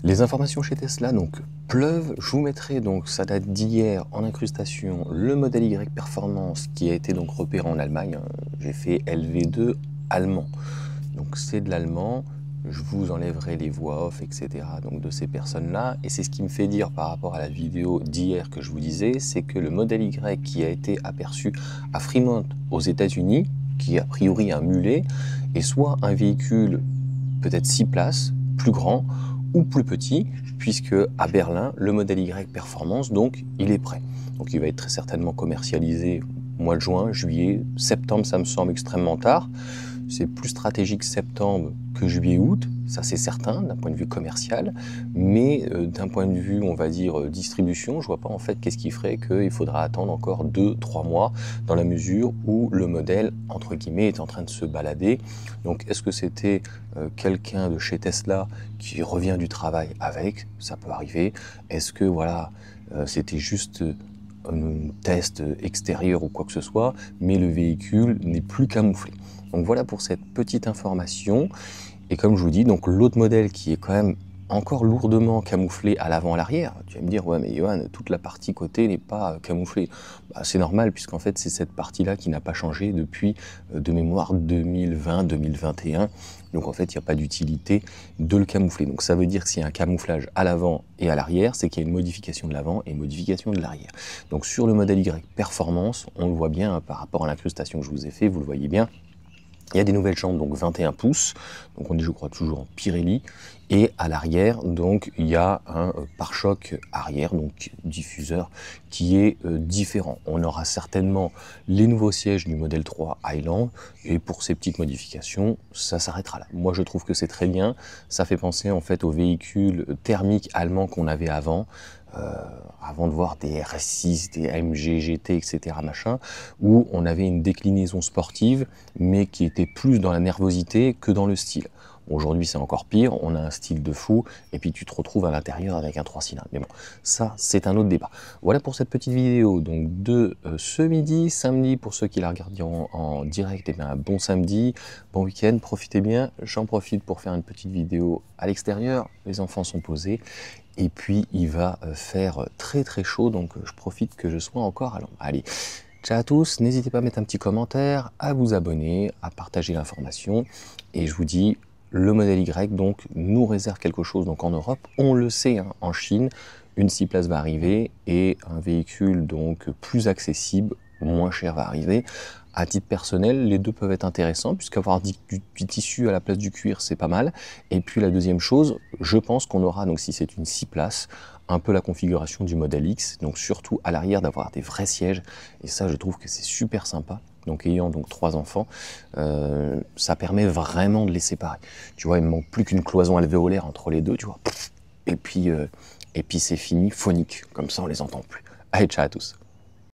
Les informations chez Tesla donc pleuvent. Je vous mettrai donc, ça date d'hier en incrustation, le modèle Y Performance qui a été donc repéré en Allemagne, hein. J'ai fait LV2 allemand, donc c'est de l'allemand. Je vous enlèverai les voix off, etc. donc de ces personnes-là. Et c'est ce qui me fait dire par rapport à la vidéo d'hier que je vous disais, c'est que le modèle Y qui a été aperçu à Fremont aux États-Unis, qui est a priori un mulet, est soit un véhicule peut-être 6 places, plus grand, ou plus petit, puisque à Berlin, le modèle Y Performance, donc, il est prêt. Donc il va être très certainement commercialisé au mois de juin, juillet, septembre, ça me semble extrêmement tard. C'est plus stratégique septembre que juillet-août, ça c'est certain, d'un point de vue commercial, mais d'un point de vue, on va dire, distribution, je vois pas en fait qu'est-ce qui ferait qu'il faudra attendre encore 2-3 mois, dans la mesure où le modèle, entre guillemets, est en train de se balader. Donc est-ce que c'était quelqu'un de chez Tesla qui revient du travail avec, ça peut arriver. Est-ce que voilà, c'était juste un test extérieur ou quoi que ce soit, mais le véhicule n'est plus camouflé. Donc voilà pour cette petite information. Et comme je vous dis, donc l'autre modèle qui est quand même encore lourdement camouflé à l'avant et à l'arrière. Tu vas me dire, ouais mais Johan, toute la partie côté n'est pas camouflée. Bah, c'est normal puisqu'en fait c'est cette partie-là qui n'a pas changé depuis de mémoire 2020-2021. Donc en fait il n'y a pas d'utilité de le camoufler. Donc ça veut dire que s'il y a un camouflage à l'avant et à l'arrière, c'est qu'il y a une modification de l'avant et une modification de l'arrière. Donc sur le modèle Y Performance, on le voit bien hein, par rapport à l'incrustation que je vous ai fait, vous le voyez bien. Il y a des nouvelles jantes, donc 21 pouces, donc on est je crois toujours en Pirelli, et à l'arrière, donc il y a un pare-choc arrière, donc diffuseur, qui est différent. On aura certainement les nouveaux sièges du modèle 3 Highland, et pour ces petites modifications, ça s'arrêtera là. Moi je trouve que c'est très bien, ça fait penser en fait aux véhicules thermiques allemands qu'on avait avant de voir des RS6, des AMG GT, etc. machin, où on avait une déclinaison sportive, mais qui était plus dans la nervosité que dans le style. Aujourd'hui, c'est encore pire, on a un style de fou, et puis tu te retrouves à l'intérieur avec un 3 cylindres. Mais bon, ça, c'est un autre débat. Voilà pour cette petite vidéo donc de ce midi, samedi, pour ceux qui la regarderont en direct, et bien un bon samedi, bon week-end, profitez bien. J'en profite pour faire une petite vidéo à l'extérieur, les enfants sont posés, et puis il va faire très très chaud, donc je profite que je sois encore à l'ombre. Allez, ciao à tous, n'hésitez pas à mettre un petit commentaire, à vous abonner, à partager l'information, et je vous dis, le modèle Y donc nous réserve quelque chose donc en Europe, on le sait hein, en Chine, une 6 places va arriver, et un véhicule donc plus accessible, moins cher va arriver. À titre personnel, les deux peuvent être intéressants, puisqu'avoir du tissu à la place du cuir, c'est pas mal. Et puis la deuxième chose, je pense qu'on aura, donc si c'est une 6 places, un peu la configuration du modèle X, donc surtout à l'arrière d'avoir des vrais sièges, et ça je trouve que c'est super sympa. Donc ayant donc 3 enfants, ça permet vraiment de les séparer. Tu vois, il ne manque plus qu'une cloison alvéolaire entre les deux, tu vois. Et puis c'est fini, phonique, comme ça on les entend plus. Allez, ciao à tous.